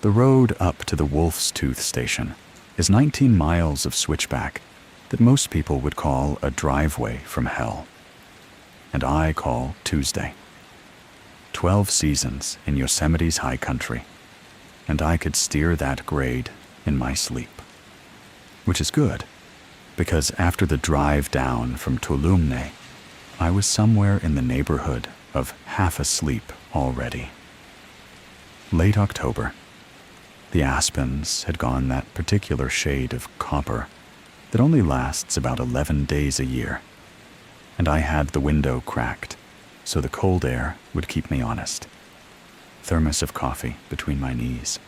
The road up to the Wolf's Tooth station is 19 miles of switchback that most people would call a driveway from hell. And I call Tuesday. 12 seasons in Yosemite's high country, and I could steer that grade in my sleep. Which is good, because after the drive down from Tulumne, I was somewhere in the neighborhood of half asleep already. Late October. The aspens had gone that particular shade of copper that only lasts about 11 days a year, and I had the window cracked so the cold air would keep me honest. Thermos of coffee between my knees.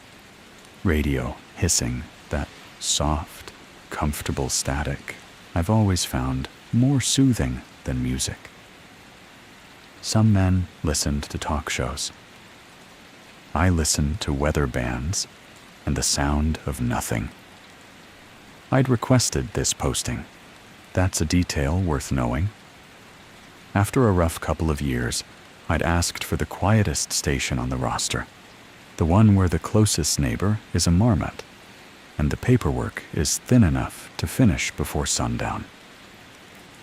Radio hissing, that soft, comfortable static I've always found more soothing than music. Some men listened to talk shows. I listened to weather bands and the sound of nothing. I'd requested this posting. That's a detail worth knowing. After a rough couple of years, I'd asked for the quietest station on the roster, the one where the closest neighbor is a marmot, and the paperwork is thin enough to finish before sundown.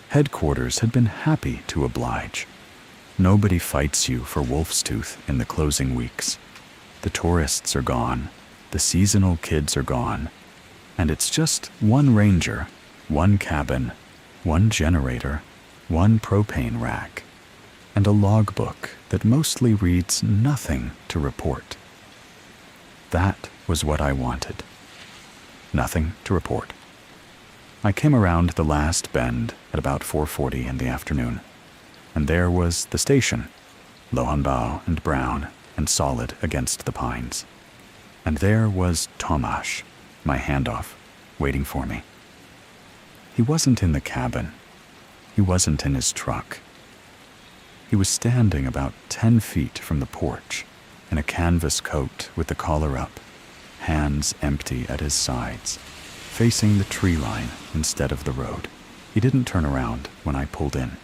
Headquarters had been happy to oblige. Nobody fights you for Wolf's Tooth in the closing weeks. The tourists are gone, the seasonal kids are gone, and it's just one ranger, one cabin, one generator, one propane rack, and a logbook that mostly reads nothing to report. That was what I wanted. Nothing to report. I came around the last bend at about 4:40 in the afternoon, and there was the station, Lohanbao and brown and solid against the pines. And there was Tomasz, my handoff, waiting for me. He wasn't in the cabin. He wasn't in his truck. He was standing about 10 feet from the porch in a canvas coat with the collar up, hands empty at his sides, facing the tree line instead of the road. He didn't turn around when I pulled in.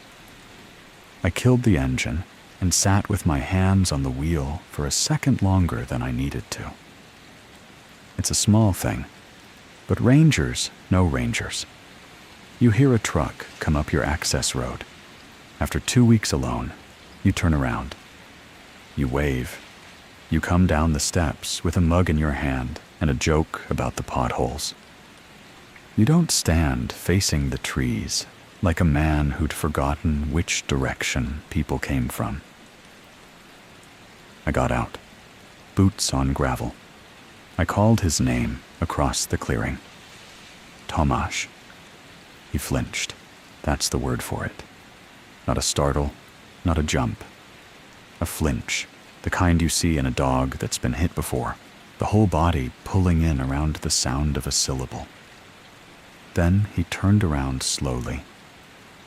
I killed the engine and sat with my hands on the wheel for a second longer than I needed to. It's a small thing, but rangers know rangers. You hear a truck come up your access road. After 2 weeks alone, you turn around. You wave. You come down the steps with a mug in your hand and a joke about the potholes. You don't stand facing the trees like a man who'd forgotten which direction people came from. I got out, boots on gravel. I called his name across the clearing. Tomasz. He flinched. That's the word for it. Not a startle, not a jump. A flinch, the kind you see in a dog that's been hit before, the whole body pulling in around the sound of a syllable. Then he turned around slowly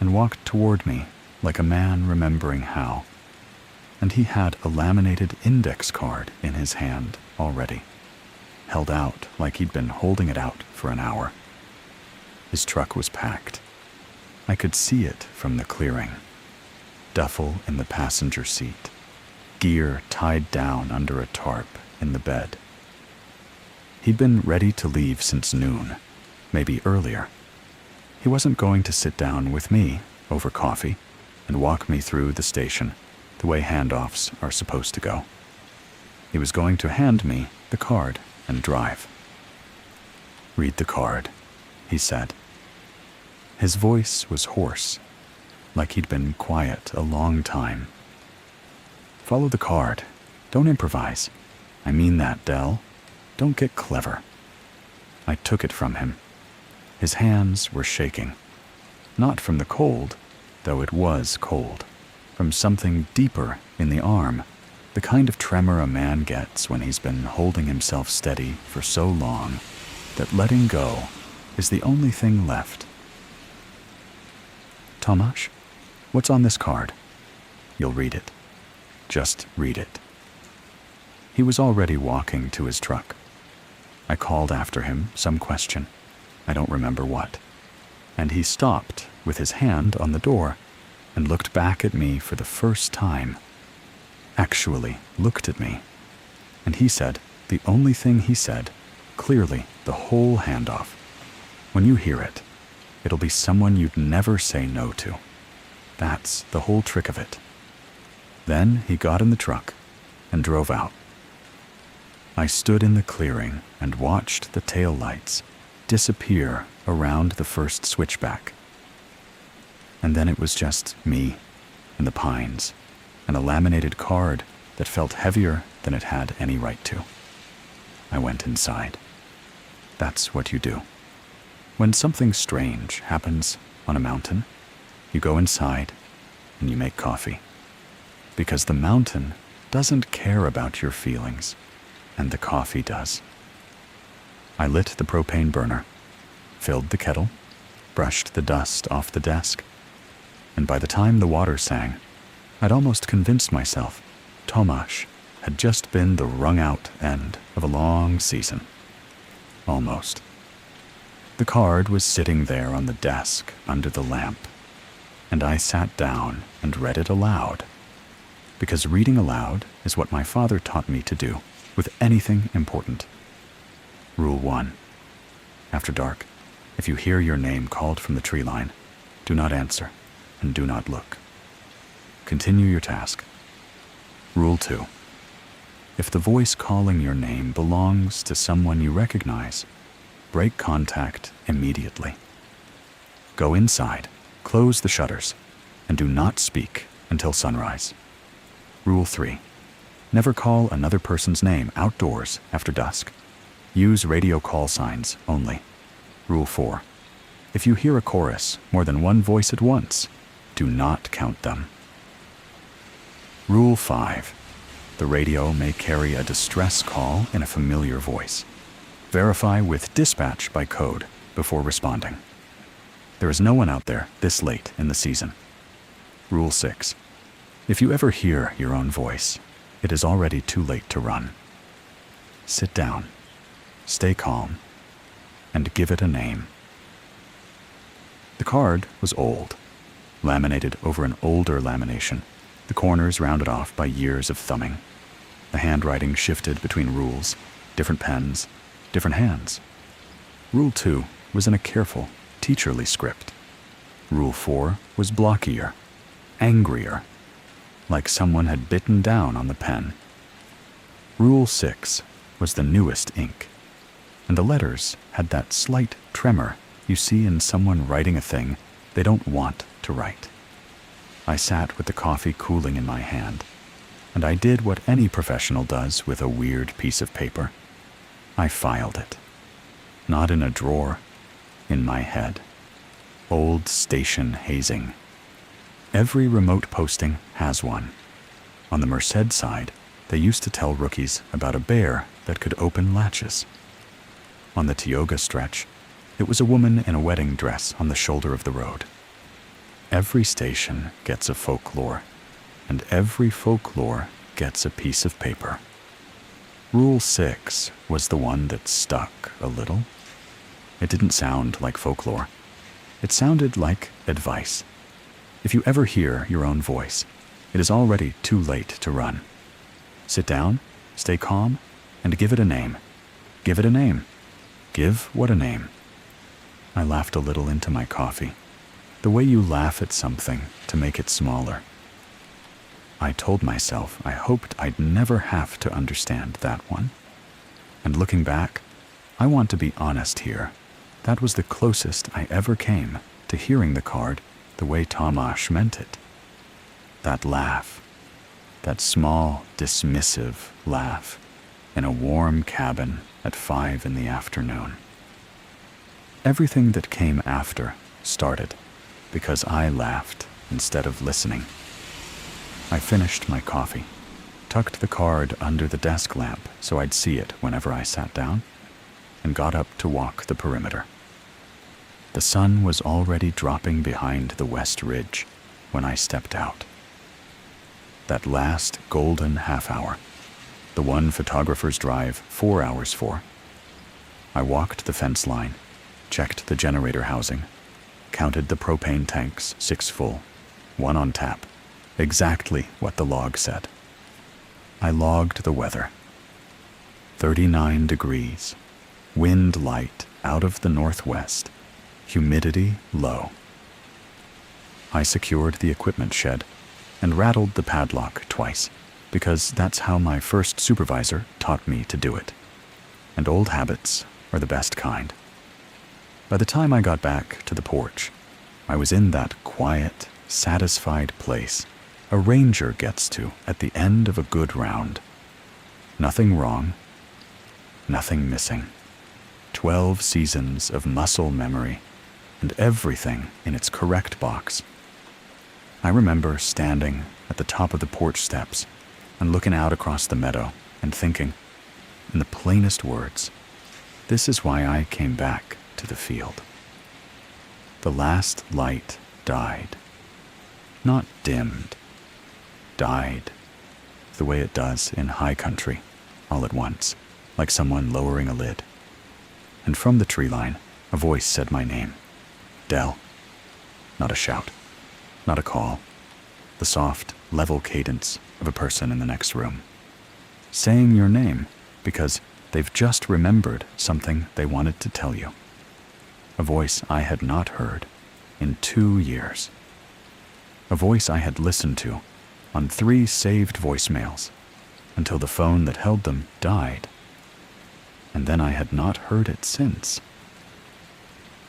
and walked toward me like a man remembering how. And he had a laminated index card in his hand already, held out like he'd been holding it out for an hour. His truck was packed. I could see it from the clearing. Duffel in the passenger seat, gear tied down under a tarp in the bed. He'd been ready to leave since noon, maybe earlier. He wasn't going to sit down with me over coffee and walk me through the station the way handoffs are supposed to go. He was going to hand me the card and drive. "Read the card," he said. His voice was hoarse, like he'd been quiet a long time. "Follow the card. Don't improvise. I mean that, Dell. Don't get clever." I took it from him. His hands were shaking. Not from the cold, though it was cold. From something deeper in the arm, the kind of tremor a man gets when he's been holding himself steady for so long that letting go is the only thing left. "Tomasz, what's on this card?" "You'll read it. Just read it." He was already walking to his truck. I called after him some question. I don't remember what. And he stopped with his hand on the door and looked back at me for the first time. Actually looked at me. And he said, The only thing he said, clearly the whole handoff. When you hear it, it'll be someone you'd never say no to. That's the whole trick of it. Then he got in the truck and drove out. I stood in the clearing and watched the taillights disappear around the first switchback. And then it was just me and the pines and a laminated card that felt heavier than it had any right to. I went inside. That's what you do. When something strange happens on a mountain, you go inside and you make coffee. Because the mountain doesn't care about your feelings, and the coffee does. I lit the propane burner, filled the kettle, brushed the dust off the desk, and by the time the water sang, I'd almost convinced myself Tomasz had just been the wrung-out end of a long season. Almost. The card was sitting there on the desk under the lamp, and I sat down and read it aloud, because reading aloud is what my father taught me to do with anything important. Rule 1. After dark, if you hear your name called from the tree line, do not answer and do not look. Continue your task. Rule 2. If the voice calling your name belongs to someone you recognize, break contact immediately. Go inside, close the shutters, and do not speak until sunrise. Rule 3. Never call another person's name outdoors after dusk. Use radio call signs only. Rule 4. If you hear a chorus more than one voice at once, do not count them. Rule 5. The radio may carry a distress call in a familiar voice. Verify with dispatch by code before responding. There is no one out there this late in the season. Rule 6. If you ever hear your own voice, it is already too late to run. Sit down, stay calm, and give it a name. The card was old, laminated over an older lamination, the corners rounded off by years of thumbing. The handwriting shifted between rules, different pens, different hands. Rule 2 was in a careful, teacherly script. Rule 4 was blockier, angrier, like someone had bitten down on the pen. Rule 6 was the newest ink, and the letters had that slight tremor you see in someone writing a thing they don't want to write. I sat with the coffee cooling in my hand, and I did what any professional does with a weird piece of paper. I filed it. Not in a drawer, in my head. Old station hazing. Every remote posting has one. On the Merced side, they used to tell rookies about a bear that could open latches. On the Tioga stretch, it was a woman in a wedding dress on the shoulder of the road. Every station gets a folklore, and every folklore gets a piece of paper. Rule 6 was the one that stuck a little. It didn't sound like folklore. It sounded like advice. If you ever hear your own voice, it is already too late to run. Sit down, stay calm, and give it a name. Give it a name. Give what a name. I laughed a little into my coffee, the way you laugh at something to make it smaller. I told myself I hoped I'd never have to understand that one. And looking back, I want to be honest here. That was the closest I ever came to hearing the card the way Tomasz meant it. That laugh, that small, dismissive laugh in a warm cabin at 5 in the afternoon. Everything that came after started because I laughed instead of listening. I finished my coffee, tucked the card under the desk lamp so I'd see it whenever I sat down, and got up to walk the perimeter. The sun was already dropping behind the west ridge when I stepped out. That last golden half hour, the one photographers drive 4 hours for. I walked the fence line, checked the generator housing, counted the propane tanks, 6 full, 1 on tap, exactly what the log said. I logged the weather. 39 degrees, wind light out of the northwest, humidity low. I secured the equipment shed and rattled the padlock twice, because that's how my first supervisor taught me to do it. And old habits are the best kind. By the time I got back to the porch, I was in that quiet, satisfied place a ranger gets to at the end of a good round. Nothing wrong, nothing missing. 12 seasons of muscle memory, and everything in its correct box. I remember standing at the top of the porch steps and looking out across the meadow and thinking, in the plainest words, this is why I came back to the field. The last light died. Not dimmed. Died. The way it does in high country, all at once, like someone lowering a lid. And from the tree line, a voice said my name. Del. Not a shout. Not a call. The soft, level cadence of a person in the next room. Saying your name because they've just remembered something they wanted to tell you. A voice I had not heard in 2 years. A voice I had listened to on 3 saved voicemails until the phone that held them died. And then I had not heard it since.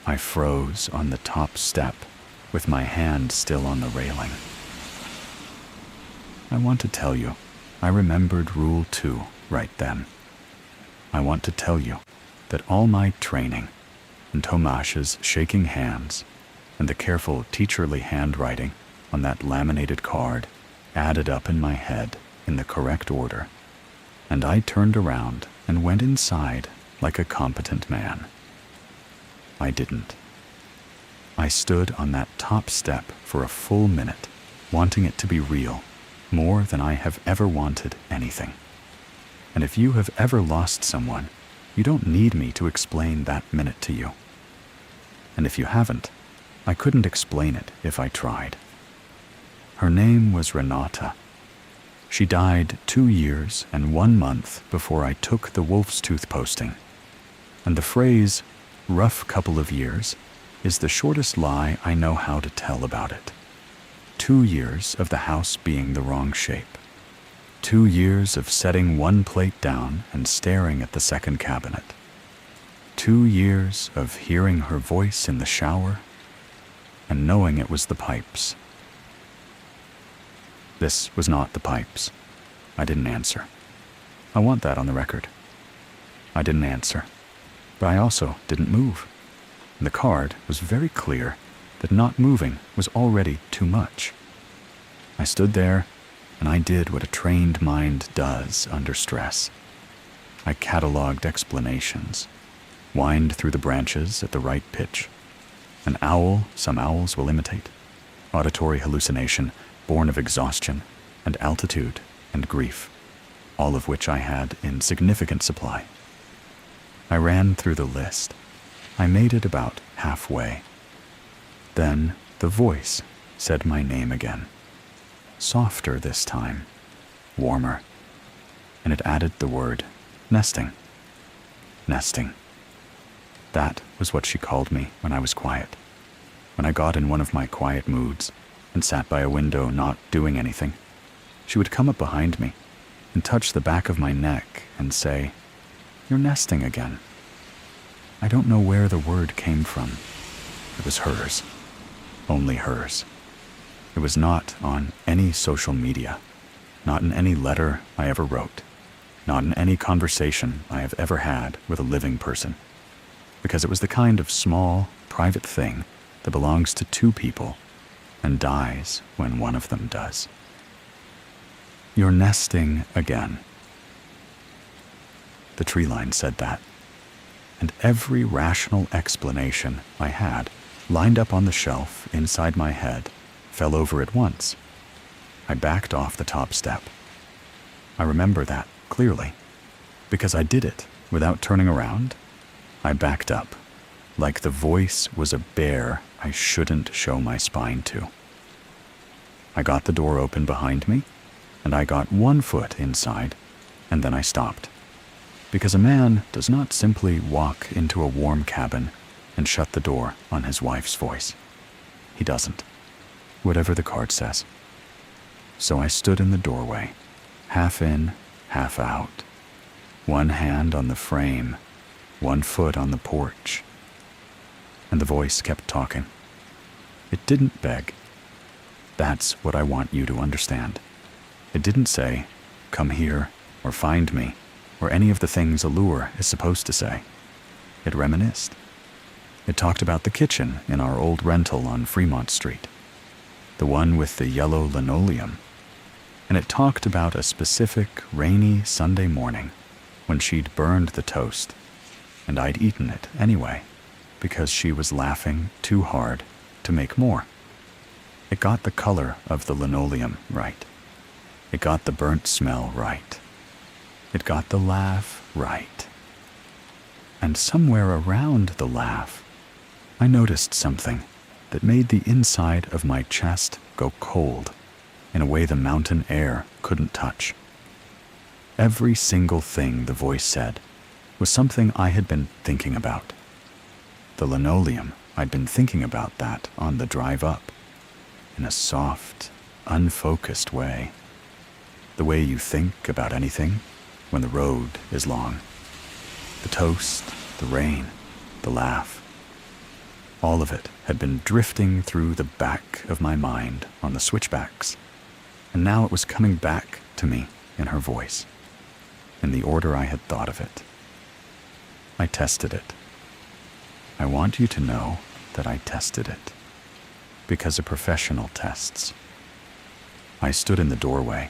I froze on the top step with my hand still on the railing. I want to tell you, I remembered Rule 2 right then. I want to tell you that all my training and Tomash's shaking hands and the careful teacherly handwriting on that laminated card added up in my head in the correct order, and I turned around and went inside like a competent man. I didn't. I stood on that top step for a full minute, wanting it to be real, more than I have ever wanted anything. And if you have ever lost someone, you don't need me to explain that minute to you. And if you haven't, I couldn't explain it if I tried. Her name was Renata. She died 2 years and 1 month before I took the wolf's tooth posting. And the phrase, rough couple of years, is the shortest lie I know how to tell about it. 2 years of the house being the wrong shape. 2 years of setting one plate down and staring at the second cabinet. 2 years of hearing her voice in the shower and knowing it was the pipes. This was not the pipes. I didn't answer. I want that on the record. I didn't answer, but I also didn't move. And the card was very clear that not moving was already too much. I stood there, and I did what a trained mind does under stress. I catalogued explanations, whined through the branches at the right pitch. An owl some owls will imitate, auditory hallucination born of exhaustion and altitude and grief, all of which I had in significant supply. I ran through the list. I made it about halfway. Then the voice said my name again. Softer this time, warmer, and it added the word nesting. Nesting. That was what she called me when I was quiet. When I got in one of my quiet moods and sat by a window not doing anything, she would come up behind me and touch the back of my neck and say, "You're nesting again." I don't know where the word came from. It was hers. Only hers. It was not on any social media, not in any letter I ever wrote, not in any conversation I have ever had with a living person, because it was the kind of small, private thing that belongs to 2 people and dies when one of them does. You're nesting again. The tree line said that, and every rational explanation I had lined up on the shelf inside my head fell over at once. I backed off the top step. I remember that clearly, because I did it without turning around. I backed up, like the voice was a bear I shouldn't show my spine to. I got the door open behind me, and I got 1 foot inside, and then I stopped. Because a man does not simply walk into a warm cabin and shut the door on his wife's voice. He doesn't, whatever the card says. So I stood in the doorway, half in, half out, one hand on the frame, one foot on the porch. And the voice kept talking. It didn't beg. That's what I want you to understand. It didn't say, "Come here," or "Find me," or any of the things a lure is supposed to say. It reminisced. It talked about the kitchen in our old rental on Fremont Street, the one with the yellow linoleum. And it talked about a specific rainy Sunday morning when she'd burned the toast, and I'd eaten it anyway because she was laughing too hard to make more. It got the color of the linoleum right. It got the burnt smell right. It got the laugh right. And somewhere around the laugh, I noticed something that made the inside of my chest go cold in a way the mountain air couldn't touch. Every single thing the voice said was something I had been thinking about. The linoleum, I'd been thinking about that on the drive up, in a soft, unfocused way. The way you think about anything when the road is long. The toast, the rain, the laugh. All of it had been drifting through the back of my mind on the switchbacks, and now it was coming back to me in her voice, in the order I had thought of it. I tested it. I want you to know that I tested it, because a professional tests. I stood in the doorway,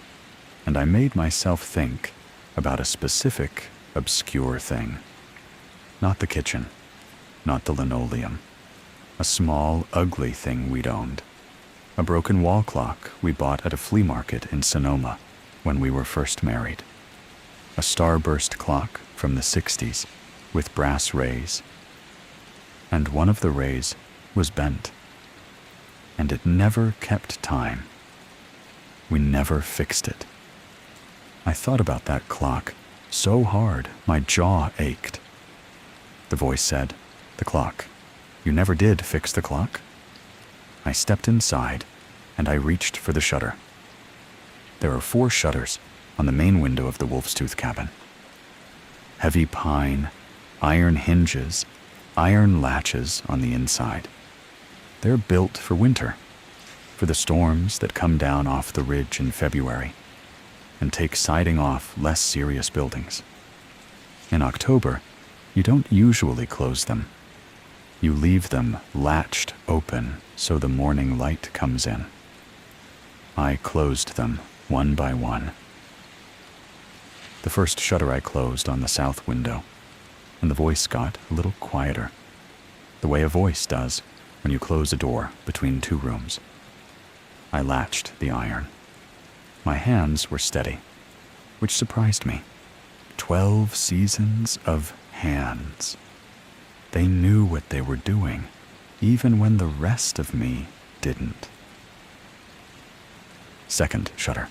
and I made myself think about a specific, obscure thing. Not the kitchen, not the linoleum. A small, ugly thing we'd owned. A broken wall clock we bought at a flea market in Sonoma when we were first married. A starburst clock from the 60s with brass rays. And one of the rays was bent. And it never kept time. We never fixed it. I thought about that clock so hard my jaw ached. The voice said, "The clock. You never did fix the clock?" I stepped inside and I reached for the shutter. There are 4 shutters on the main window of the Wolf's Tooth cabin. Heavy pine, iron hinges, iron latches on the inside. They're built for winter, for the storms that come down off the ridge in February and take siding off less serious buildings. In October, you don't usually close them. You leave them latched open so the morning light comes in. I closed them one by one. The first shutter I closed on the south window, and the voice got a little quieter, the way a voice does when you close a door between 2 rooms. I latched the iron. My hands were steady, which surprised me. 12 seasons of hands. They knew what they were doing, even when the rest of me didn't. Second shutter.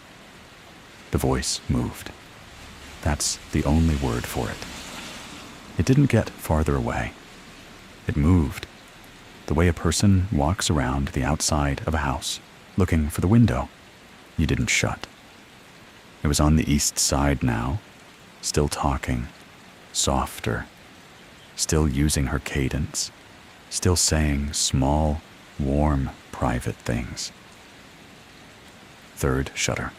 The voice moved. That's the only word for it. It didn't get farther away. It moved, the way a person walks around the outside of a house, looking for the window you didn't shut. It was on the east side now, still talking, softer, still using her cadence, still saying small, warm, private things. Third shutter.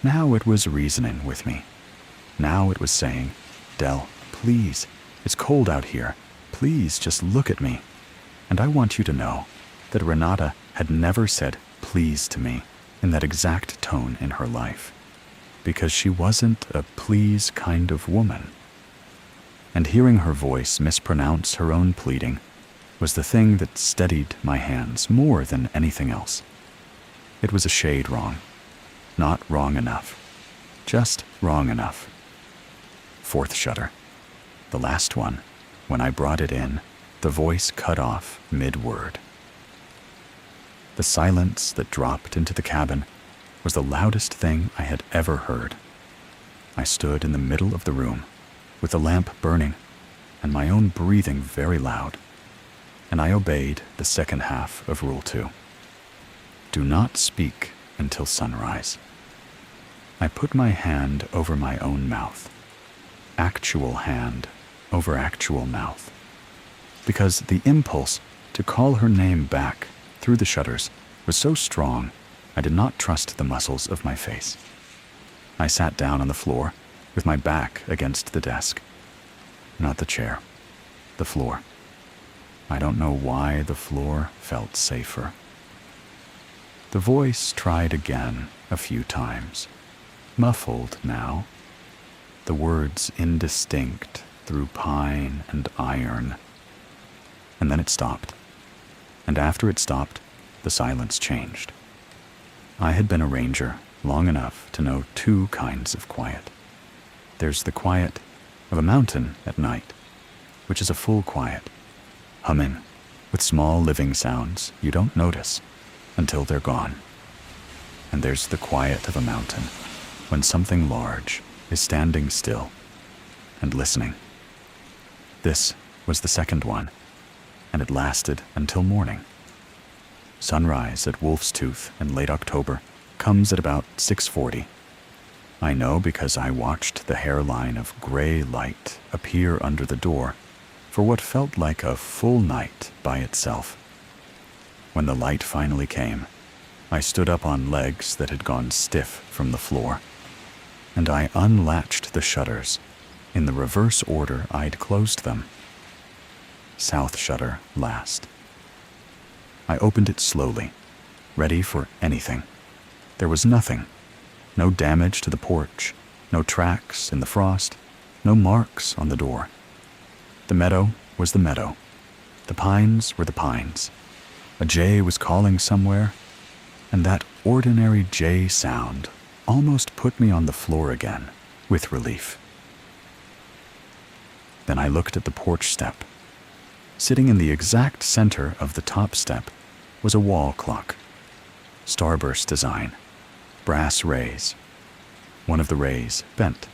Now it was reasoning with me. Now it was saying, "Del, please, it's cold out here. Please just look at me." And I want you to know that Renata had never said please to me in that exact tone in her life, because she wasn't a please kind of woman. And hearing her voice mispronounce her own pleading was the thing that steadied my hands more than anything else. It was a shade wrong. Not wrong enough. Just wrong enough. Fourth shutter. The last one. When I brought it in, the voice cut off mid-word. The silence that dropped into the cabin was the loudest thing I had ever heard. I stood in the middle of the room, with the lamp burning and my own breathing very loud, and I obeyed the second half of Rule 2. Do not speak until sunrise. I put my hand over my own mouth, actual hand over actual mouth, because the impulse to call her name back through the shutters was so strong I did not trust the muscles of my face. I sat down on the floor with my back against the desk. Not the chair, the floor. I don't know why the floor felt safer. The voice tried again a few times, muffled now, the words indistinct through pine and iron. And then it stopped. And after it stopped, the silence changed. I had been a ranger long enough to know two kinds of quiet. There's the quiet of a mountain at night, which is a full quiet, humming, with small living sounds you don't notice until they're gone. And there's the quiet of a mountain, when something large is standing still and listening. This was the second one, and it lasted until morning. Sunrise at Wolf's Tooth in late October comes at about 6:40. I know because I watched the hairline of gray light appear under the door for what felt like a full night by itself. When the light finally came, I stood up on legs that had gone stiff from the floor, and I unlatched the shutters in the reverse order I'd closed them. South shutter last. I opened it slowly, ready for anything. There was nothing. No damage to the porch, no tracks in the frost, no marks on the door. The meadow was the meadow. The pines were the pines. A jay was calling somewhere, and that ordinary jay sound almost put me on the floor again with relief. Then I looked at the porch step. Sitting in the exact center of the top step was a wall clock. Starburst design, brass rays. One of the rays bent.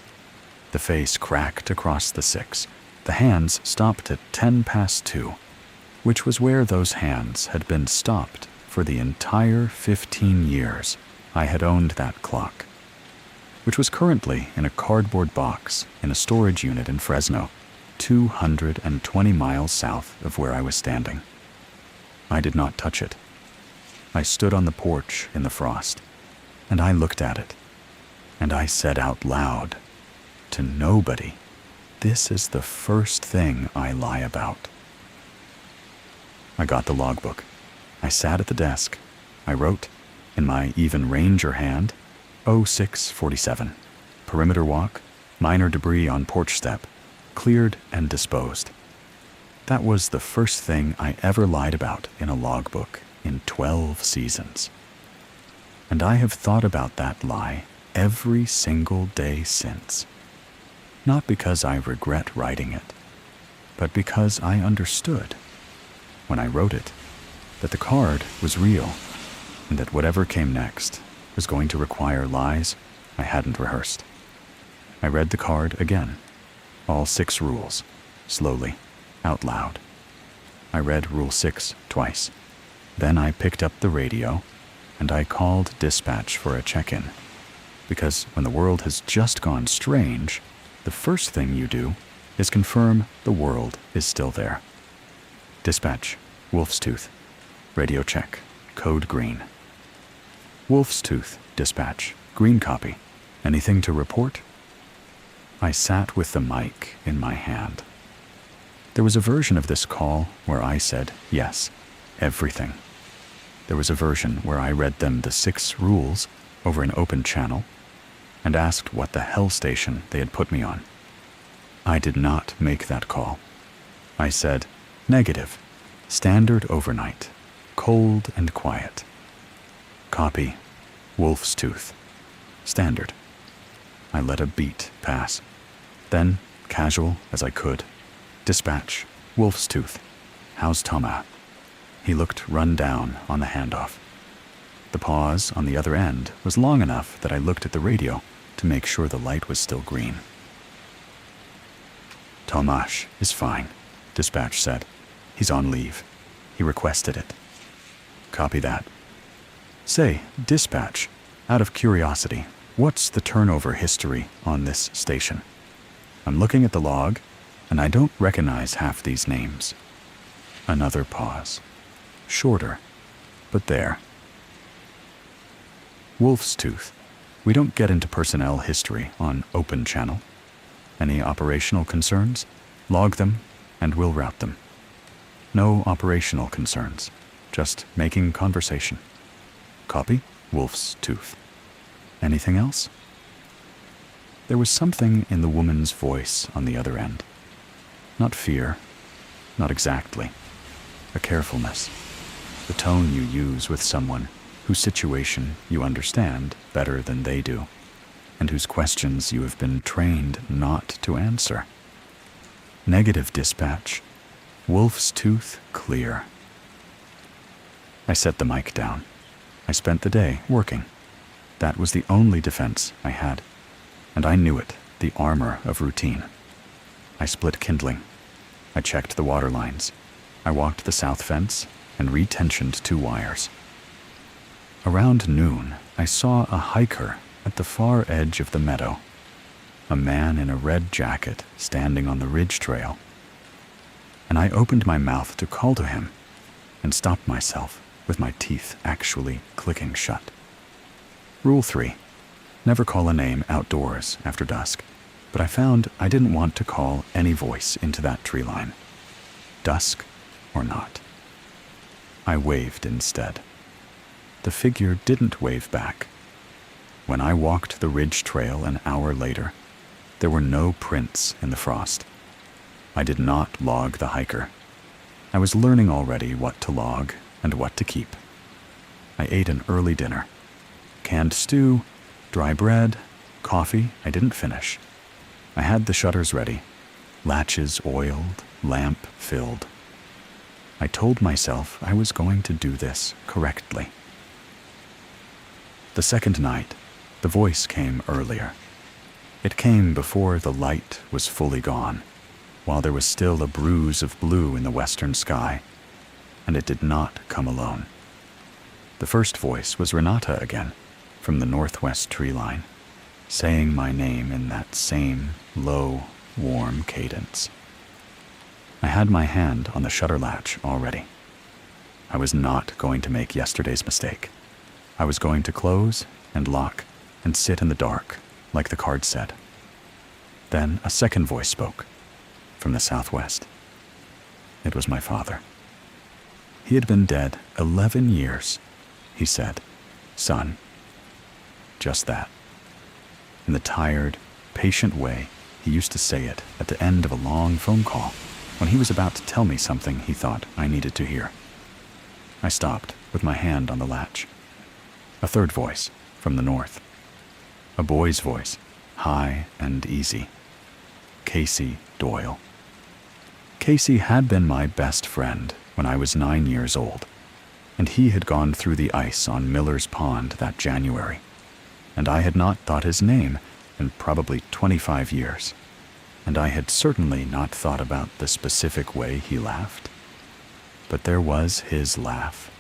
The face cracked across the 6. The hands stopped at 2:10, which was where those hands had been stopped for the entire 15 years I had owned that clock, which was currently in a cardboard box in a storage unit in Fresno, 220 miles south of where I was standing. I did not touch it. I stood on the porch in the frost, and I looked at it, and I said out loud, to nobody, this is the first thing I lie about. I got the logbook. I sat at the desk. I wrote, in my even ranger hand, 0647, perimeter walk, minor debris on porch step, cleared and disposed. That was the first thing I ever lied about in a logbook in 12 seasons. And I have thought about that lie every single day since. Not because I regret writing it, but because I understood, when I wrote it, that the card was real, and that whatever came next was going to require lies I hadn't rehearsed. I read the card again, all 6 rules, slowly, out loud. I read Rule 6 twice. Then I picked up the radio, and I called dispatch for a check-in, because when the world has just gone strange, the first thing you do is confirm the world is still there. Dispatch, Wolf's Tooth. Radio check, code green. Wolf's Tooth, dispatch, green copy. Anything to report? I sat with the mic in my hand. There was a version of this call where I said yes, everything. There was a version where I read them the 6 rules over an open channel and asked what the hell station they had put me on. I did not make that call. I said, negative, standard overnight, cold and quiet. Copy, Wolf's Tooth, standard. I let a beat pass. Then, casual as I could, dispatch, Wolf's Tooth, how's Toma? He looked run down on the handoff. The pause on the other end was long enough that I looked at the radio to make sure the light was still green. Tomasz is fine, dispatch said. He's on leave. He requested it. Copy that. Say, dispatch, out of curiosity, what's the turnover history on this station? I'm looking at the log, and I don't recognize half these names. Another pause. Shorter, but there. Wolf's Tooth. We don't get into personnel history on open channel. Any operational concerns? Log them, and we'll route them. No operational concerns, just making conversation. Copy, Wolf's Tooth. Anything else? There was something in the woman's voice on the other end. Not fear, not exactly. A carefulness. The tone you use with someone whose situation you understand better than they do, and whose questions you have been trained not to answer. Negative dispatch. Wolf's Tooth clear. I set the mic down. I spent the day working. That was the only defense I had, and I knew it, the armor of routine. I split kindling. I checked the water lines. I walked the south fence and retensioned 2 wires. Around noon, I saw a hiker at the far edge of the meadow, a man in a red jacket standing on the ridge trail. And I opened my mouth to call to him and stopped myself with my teeth actually clicking shut. Rule 3. Never call a name outdoors after dusk, but I found I didn't want to call any voice into that tree line, dusk or not. I waved instead. The figure didn't wave back. When I walked the ridge trail an hour later, there were no prints in the frost. I did not log the hiker. I was learning already what to log and what to keep. I ate an early dinner. Canned stew, dry bread, coffee I didn't finish. I had the shutters ready, latches oiled, lamp filled. I told myself I was going to do this correctly. The second night, the voice came earlier. It came before the light was fully gone, while there was still a bruise of blue in the western sky, and it did not come alone. The first voice was Renata again, from the northwest tree line, saying my name in that same low, warm cadence. I had my hand on the shutter latch already. I was not going to make yesterday's mistake. I was going to close and lock and sit in the dark, like the card said. Then a second voice spoke, from the southwest. It was my father. He had been dead 11 years, he said. Son. Just that. In the tired, patient way he used to say it at the end of a long phone call, when he was about to tell me something he thought I needed to hear. I stopped with my hand on the latch. A third voice, from the north. A boy's voice, high and easy. Casey Doyle. Casey had been my best friend when I was 9 years old, and he had gone through the ice on Miller's Pond that January, and I had not thought his name in probably 25 years, and I had certainly not thought about the specific way he laughed. But there was his laugh,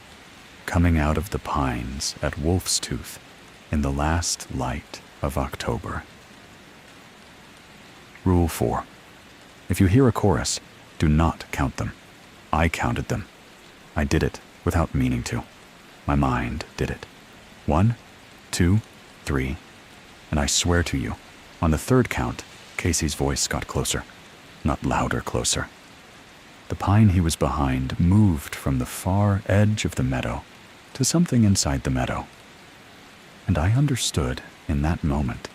coming out of the pines at Wolf's Tooth in the last light of October. Rule 4. If you hear a chorus, do not count them. I counted them. I did it without meaning to. My mind did it. 1, 2, 3, and I swear to you, on the third count, Casey's voice got closer, not louder closer. The pine he was behind moved from the far edge of the meadow to something inside the meadow. And I understood in that moment,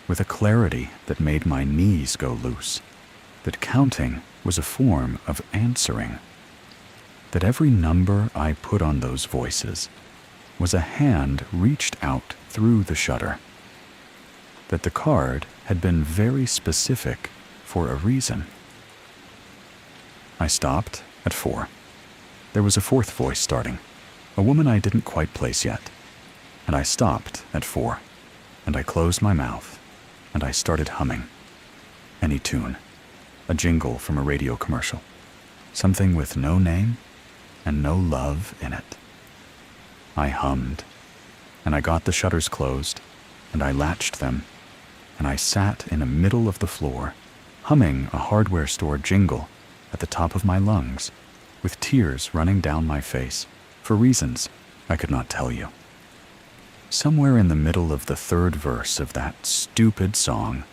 with a clarity that made my knees go loose, that counting was a form of answering, that every number I put on those voices was a hand reached out through the shutter, that the card had been very specific for a reason. I stopped at 4. There was a fourth voice starting, a woman I didn't quite place yet, and I stopped at 4, and I closed my mouth, and I started humming. Any tune. a jingle from a radio commercial. Something with no name and no love in it. I hummed, and I got the shutters closed, and I latched them, and I sat in the middle of the floor, humming a hardware store jingle at the top of my lungs, with tears running down my face, for reasons I could not tell you. Somewhere in the middle of the third verse of that stupid song,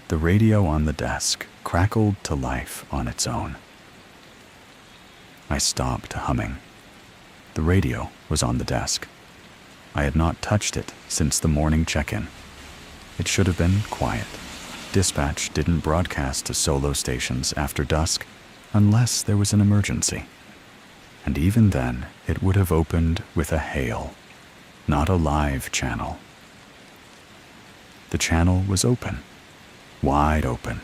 the radio on the desk crackled to life on its own. I stopped humming. The radio was on the desk. I had not touched it since the morning check-in. It should have been quiet. Dispatch didn't broadcast to solo stations after dusk unless there was an emergency. And even then, it would have opened with a hail, not a live channel. The channel was open, wide open,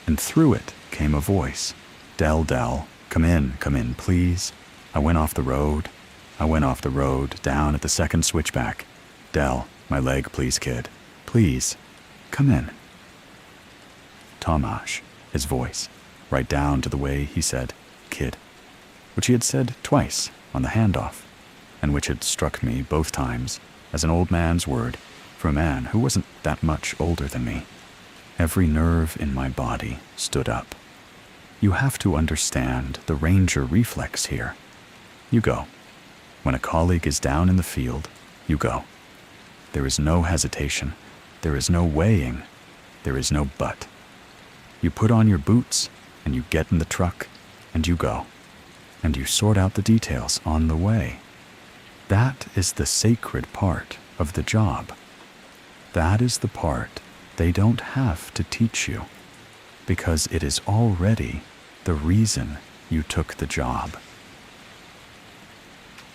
and through it came a voice. Del, come in, please. I went off the road, down at the second switchback. Del, my leg, please, kid. Please, come in. Tomasz, his voice, right down to the way he said, kid, which he had said twice on the handoff, and which had struck me both times as an old man's word for a man who wasn't that much older than me. Every nerve in my body stood up. You have to understand the ranger reflex here. You go. When a colleague is down in the field, you go. There is no hesitation. There is no weighing. There is no but. You put on your boots, and you get in the truck, and you go. And you sort out the details on the way. That is the sacred part of the job. That is the part they don't have to teach you, because it is already the reason you took the job.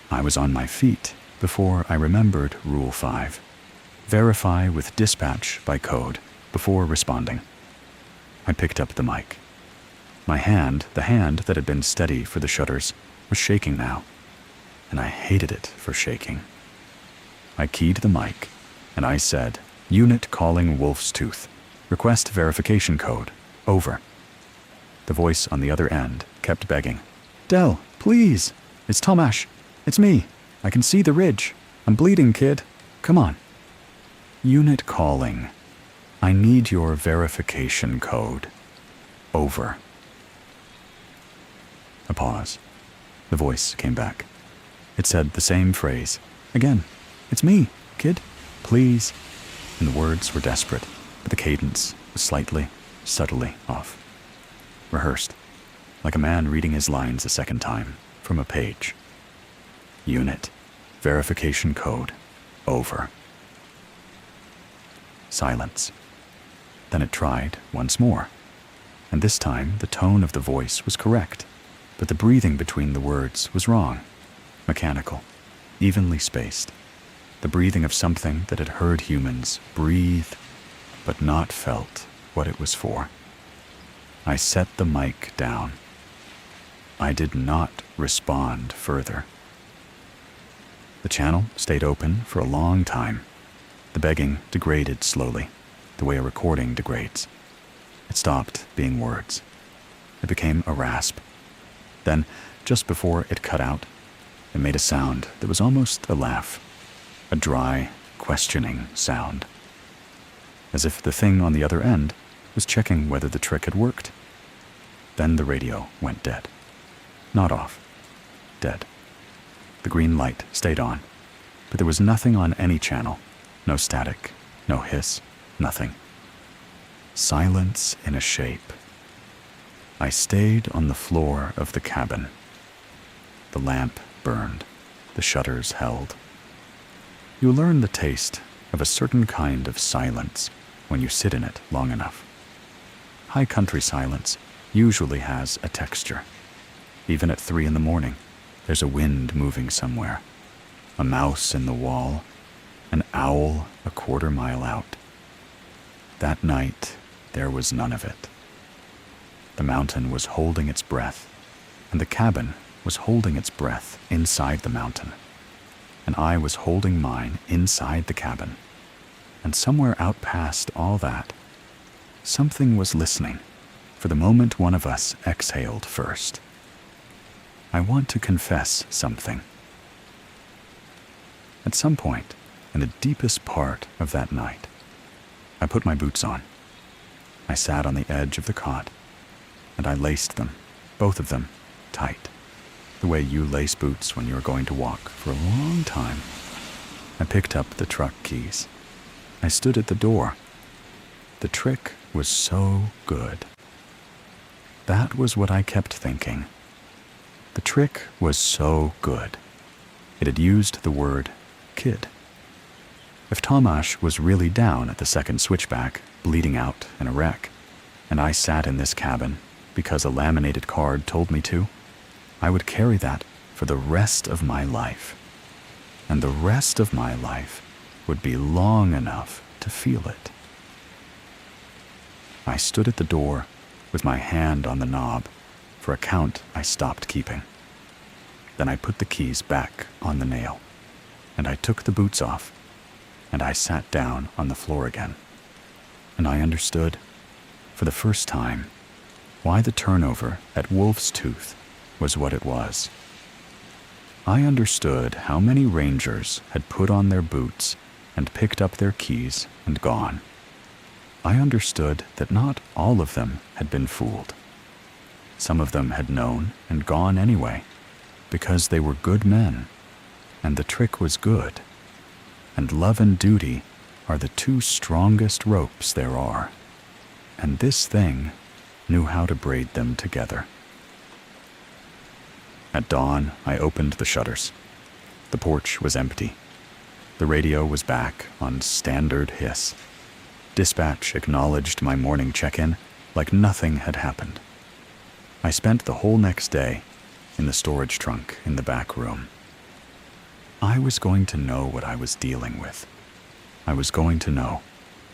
I was on my feet before I remembered Rule 5. Verify with dispatch by code before responding. I picked up the mic. My hand, the hand that had been steady for the shutters, was shaking now, and I hated it for shaking. I keyed the mic, and I said, Unit calling Wolf's Tooth. Request verification code. Over. The voice on the other end kept begging. Del, please. It's Tomasz. It's me. I can see the ridge. I'm bleeding, kid. Come on. Unit calling. I need your verification code. Over. A pause. The voice came back. It said the same phrase. Again. It's me, kid. Please. And the words were desperate, but the cadence was slightly, subtly off. Rehearsed, like a man reading his lines a second time from a page. Unit. Verification code. Over. Silence. Then it tried once more, and this time the tone of the voice was correct, but the breathing between the words was wrong, mechanical, evenly spaced, the breathing of something that had heard humans breathe, but not felt what it was for. I set the mic down. I did not respond further. The channel stayed open for a long time. The begging degraded slowly, the way a recording degrades. It stopped being words. It became a rasp. Then, just before it cut out, it made a sound that was almost a laugh, a dry, questioning sound, as if the thing on the other end was checking whether the trick had worked. Then the radio went dead. Not off. Dead. The green light stayed on, but there was nothing on any channel. No static, no hiss, nothing. Silence in a shape. I stayed on the floor of the cabin. The lamp burned. The shutters held. You learn the taste of a certain kind of silence when you sit in it long enough. High country silence usually has a texture. Even at 3 a.m, there's a wind moving somewhere, a mouse in the wall, an owl a quarter-mile out. That night, there was none of it. The mountain was holding its breath, and the cabin was holding its breath inside the mountain, and I was holding mine inside the cabin, and somewhere out past all that, something was listening, for the moment one of us exhaled first. I want to confess something. At some point, in the deepest part of that night, I put my boots on. I sat on the edge of the cot, and I laced them, both of them, tight, the way you lace boots when you're going to walk for a long time. I picked up the truck keys. I stood at the door. The trick was so good. That was what I kept thinking. The trick was so good. It had used the word kid. If Tomasz was really down at the second switchback, bleeding out in a wreck, and I sat in this cabin because a laminated card told me to, I would carry that for the rest of my life. And the rest of my life would be long enough to feel it. I stood at the door with my hand on the knob for a count I stopped keeping. Then I put the keys back on the nail, and I took the boots off, and I sat down on the floor again. And I understood, for the first time, why the turnover at Wolf's Tooth was what it was. I understood how many rangers had put on their boots and picked up their keys and gone. I understood that not all of them had been fooled. Some of them had known and gone anyway, because they were good men, and the trick was good, and love and duty are the two strongest ropes there are, and this thing knew how to braid them together. At dawn, I opened the shutters. The porch was empty. The radio was back on standard hiss. Dispatch acknowledged my morning check-in like nothing had happened. I spent the whole next day in the storage trunk in the back room. I was going to know what I was dealing with. I was going to know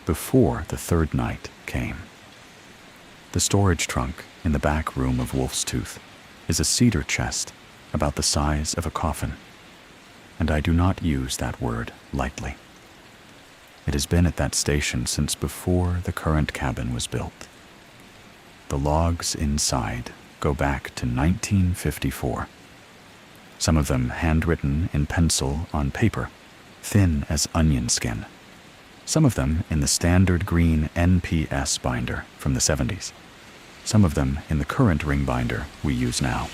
before the third night came. The storage trunk in the back room of Wolf's Tooth is a cedar chest about the size of a coffin, and I do not use that word lightly. It has been at that station since before the current cabin was built. The logs inside go back to 1954. Some of them handwritten in pencil on paper, thin as onion skin. Some of them in the standard green NPS binder from the 70s. Some of them in the current ring binder we use now.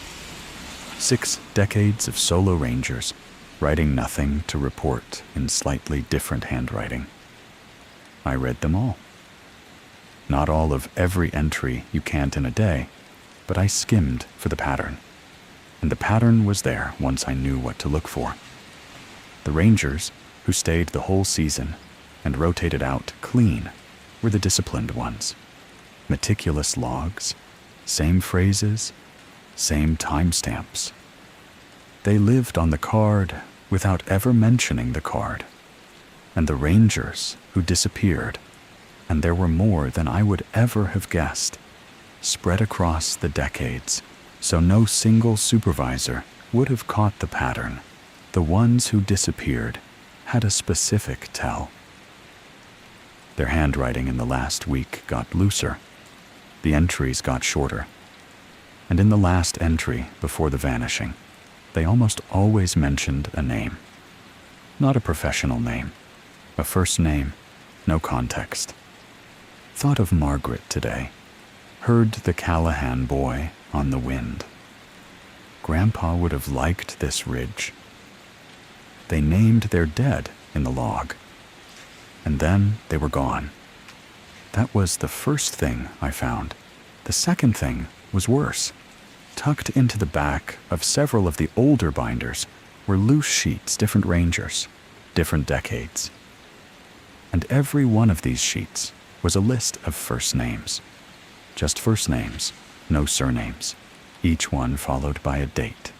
6 decades of solo rangers writing nothing to report in slightly different handwriting. I read them all. Not all of every entry you can't in a day, but I skimmed for the pattern. And the pattern was there once I knew what to look for. The rangers who stayed the whole season and rotated out clean were the disciplined ones. Meticulous logs, same phrases, same timestamps. They lived on the card without ever mentioning the card. And the rangers who disappeared, and there were more than I would ever have guessed, spread across the decades, so no single supervisor would have caught the pattern. The ones who disappeared had a specific tell. Their handwriting in the last week got looser. The entries got shorter. And in the last entry before the vanishing, they almost always mentioned a name. Not a professional name. A first name, no context. Thought of Margaret today. Heard the Callahan boy on the wind. Grandpa would have liked this ridge. They named their dead in the log. And then they were gone. That was the first thing I found. The second thing was worse. Tucked into the back of several of the older binders were loose sheets, different rangers, different decades. And every one of these sheets was a list of first names. Just first names, no surnames, each one followed by a date.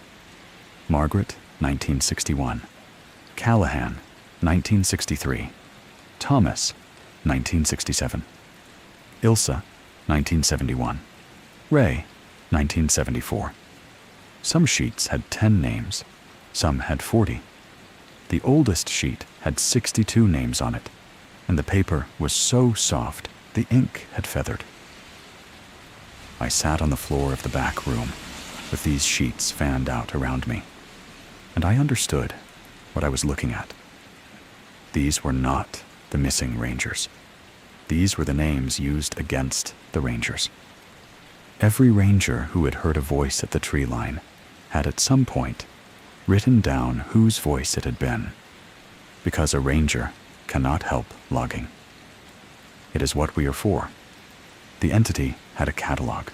Margaret, 1961. Callahan, 1963. Thomas, 1967. Ilsa, 1971. Ray, 1974. Some sheets had 10 names, some had 40. The oldest sheet had 62 names on it, and the paper was so soft the ink had feathered. I sat on the floor of the back room, with these sheets fanned out around me, and I understood what I was looking at. These were not the missing rangers. These were the names used against the rangers. Every ranger who had heard a voice at the tree line had at some point written down whose voice it had been, because a ranger cannot help logging. It is what we are for. The entity had a catalog,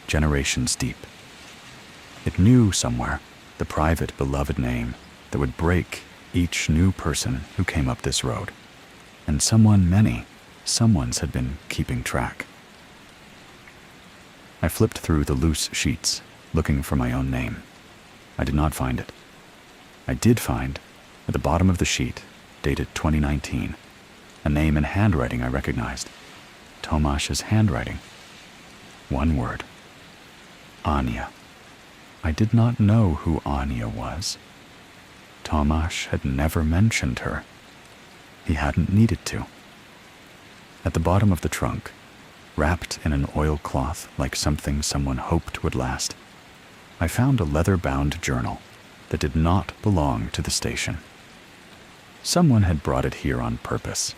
generations deep. It knew somewhere the private, beloved name that would break each new person who came up this road. And someone's had been keeping track. I flipped through the loose sheets, looking for my own name. I did not find it. I did find, at the bottom of the sheet, dated 2019, a name and handwriting I recognized. Tomasz's handwriting. One word. Anya. I did not know who Anya was. Tomasz had never mentioned her. He hadn't needed to. At the bottom of the trunk, wrapped in an oilcloth like something someone hoped would last, I found a leather-bound journal that did not belong to the station. Someone had brought it here on purpose.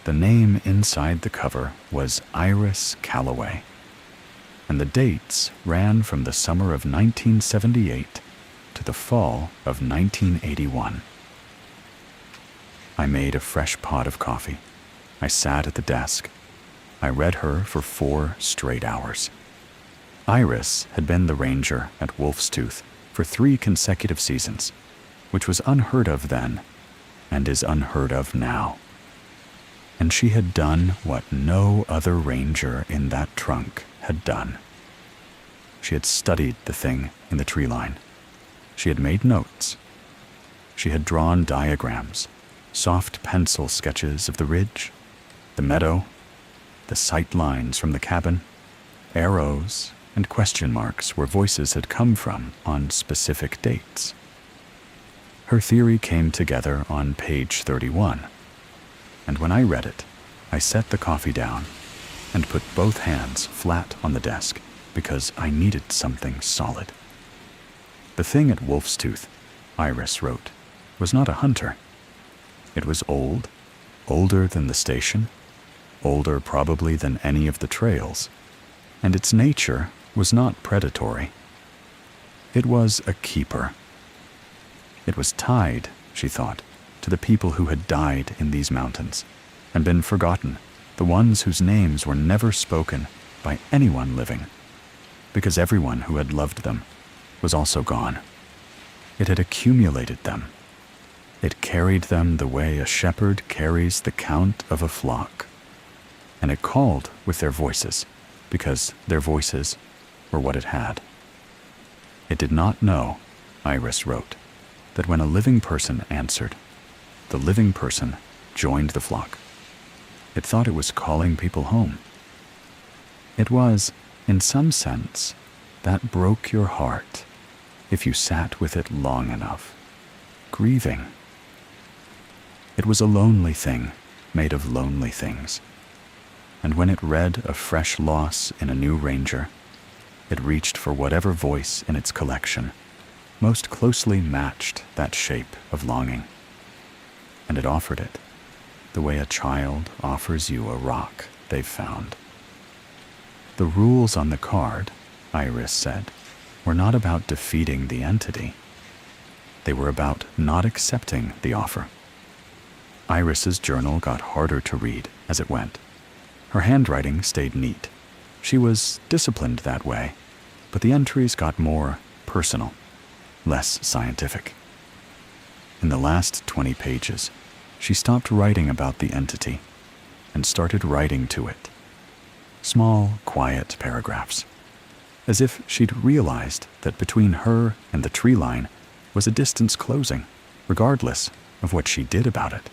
The name inside the cover was Iris Calloway, and the dates ran from the summer of 1978 to the fall of 1981. I made a fresh pot of coffee. I sat at the desk. I read her for 4 straight hours. Iris had been the ranger at Wolf's Tooth for 3 consecutive seasons, which was unheard of then and is unheard of now. And she had done what no other ranger in that trunk had done. She had studied the thing in the tree line. She had made notes. She had drawn diagrams, soft pencil sketches of the ridge, the meadow, the sight lines from the cabin, arrows, and question marks where voices had come from on specific dates. Her theory came together on page 31, and when I read it, I set the coffee down and put both hands flat on the desk because I needed something solid. The thing at Wolf's Tooth, Iris wrote, was not a hunter. It was old, older than the station, older probably than any of the trails, and its nature was not predatory. It was a keeper. It was tied, she thought, to the people who had died in these mountains and been forgotten, the ones whose names were never spoken by anyone living, because everyone who had loved them was also gone. It had accumulated them. It carried them the way a shepherd carries the count of a flock, and it called with their voices, because their voices were what it had. It did not know, Iris wrote, that when a living person answered, the living person joined the flock. It thought it was calling people home. It was, in some sense, that broke your heart if you sat with it long enough, grieving. It was a lonely thing made of lonely things, and when it read a fresh loss in a new ranger, it reached for whatever voice in its collection most closely matched that shape of longing, and it offered it the way a child offers you a rock they've found. The rules on the card, Iris said, were not about defeating the entity. They were about not accepting the offer. Iris's journal got harder to read as it went. Her handwriting stayed neat. She was disciplined that way, but the entries got more personal, less scientific. In the last 20 pages, she stopped writing about the entity and started writing to it. Small, quiet paragraphs, as if she'd realized that between her and the tree line was a distance closing, regardless of what she did about it.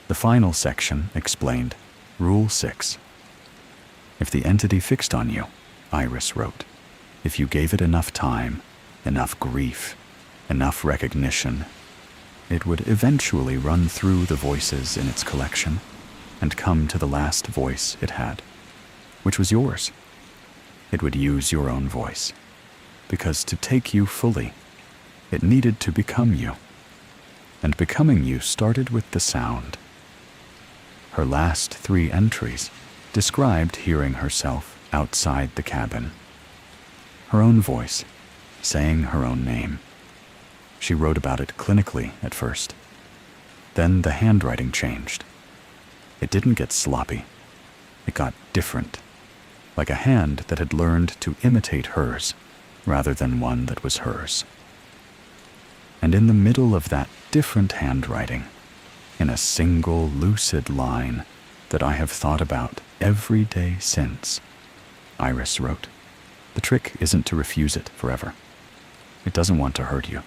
The final section explained Rule 6. If the entity fixed on you, Iris wrote, if you gave it enough time, enough grief, enough recognition, it would eventually run through the voices in its collection and come to the last voice it had, which was yours. it would use your own voice, because to take you fully, it needed to become you. And becoming you started with the sound. Her last 3 entries described hearing herself outside the cabin. Her own voice, saying her own name. She wrote about it clinically at first. Then the handwriting changed. It didn't get sloppy. It got different, like a hand that had learned to imitate hers rather than one that was hers. And in the middle of that different handwriting, in a single lucid line that I have thought about every day since, Iris wrote, "The trick isn't to refuse it forever. It doesn't want to hurt you.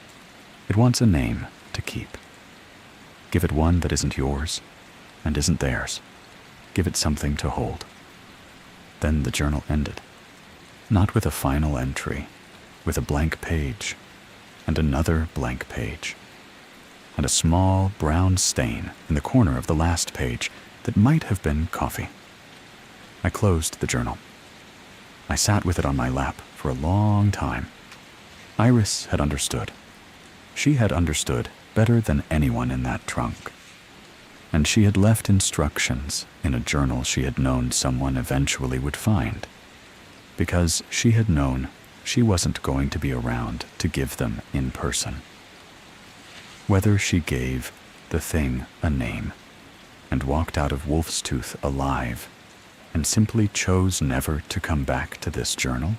It wants a name to keep. Give it one that isn't yours and isn't theirs. Give it something to hold." Then the journal ended, not with a final entry, with a blank page, and another blank page, and a small brown stain in the corner of the last page that might have been coffee. I closed the journal. I sat with it on my lap for a long time. Iris had understood. She had understood better than anyone in that trunk. And she had left instructions in a journal she had known someone eventually would find, because she had known she wasn't going to be around to give them in person. Whether she gave the thing a name and walked out of Wolf's Tooth alive and simply chose never to come back to this journal,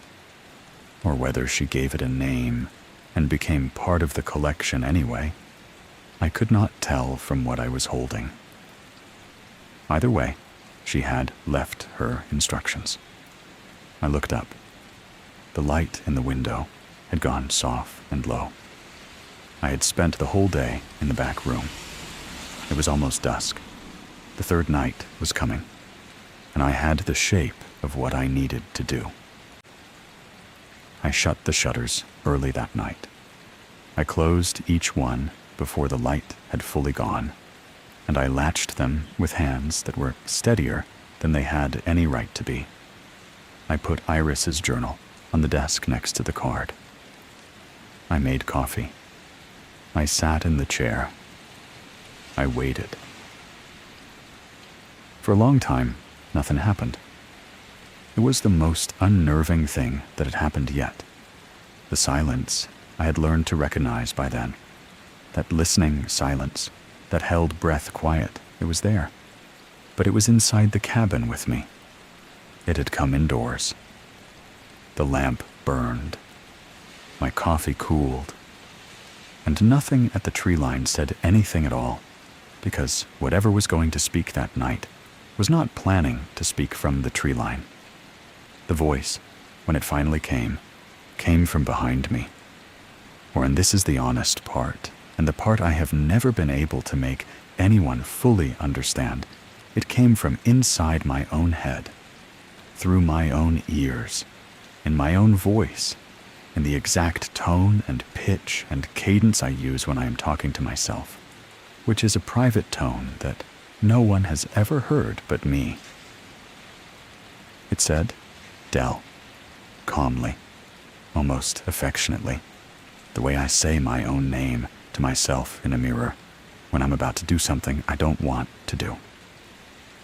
or whether she gave it a name and became part of the collection anyway, I could not tell from what I was holding. Either way, she had left her instructions. I looked up. The light in the window had gone soft and low. I had spent the whole day in the back room. It was almost dusk. The third night was coming, and I had the shape of what I needed to do. I shut the shutters early that night. I closed each one before the light had fully gone, and I latched them with hands that were steadier than they had any right to be. I put Iris's journal on the desk next to the card. I made coffee. I sat in the chair. I waited. For a long time, nothing happened. It was the most unnerving thing that had happened yet. The silence I had learned to recognize by then. That listening silence that held breath quiet, it was there. But it was inside the cabin with me. It had come indoors. The lamp burned. My coffee cooled. And nothing at the tree line said anything at all, because whatever was going to speak that night was not planning to speak from the tree line. The voice, when it finally came from behind me. And this is the honest part, and the part I have never been able to make anyone fully understand. It came from inside my own head, through my own ears, in my own voice, in the exact tone and pitch and cadence I use when I am talking to myself, which is a private tone that no one has ever heard but me. It said, "Del," calmly, almost affectionately, the way I say my own name to myself in a mirror when I'm about to do something I don't want to do.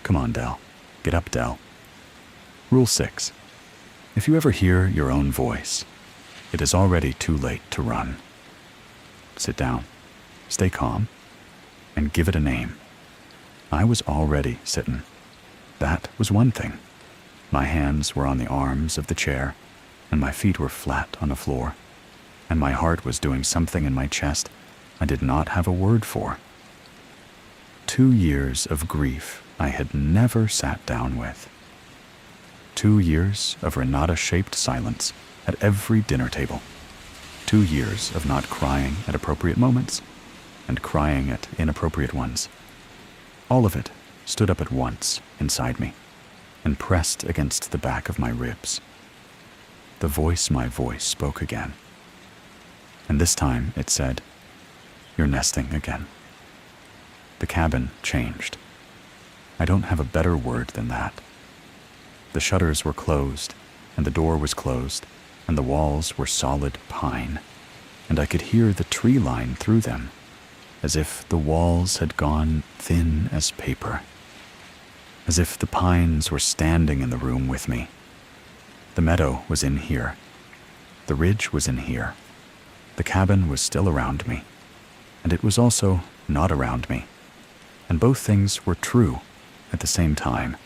"Come on, Del. Get up, Del." Rule 6. If you ever hear your own voice, it is already too late to run. Sit down, stay calm, and give it a name. I was already sitting. That was one thing. My hands were on the arms of the chair, and my feet were flat on the floor, and my heart was doing something in my chest I did not have a word for. 2 years of grief I had never sat down with. 2 years of Renata-shaped silence at every dinner table. 2 years of not crying at appropriate moments and crying at inappropriate ones. All of it stood up at once inside me and pressed against the back of my ribs. The voice, my voice, spoke again. And this time it said, "You're nesting again." The cabin changed. I don't have a better word than that. The shutters were closed, and the door was closed, and the walls were solid pine, and I could hear the tree line through them, as if the walls had gone thin as paper, as if the pines were standing in the room with me. The meadow was in here. The ridge was in here. The cabin was still around me, and it was also not around me, and both things were true at the same time,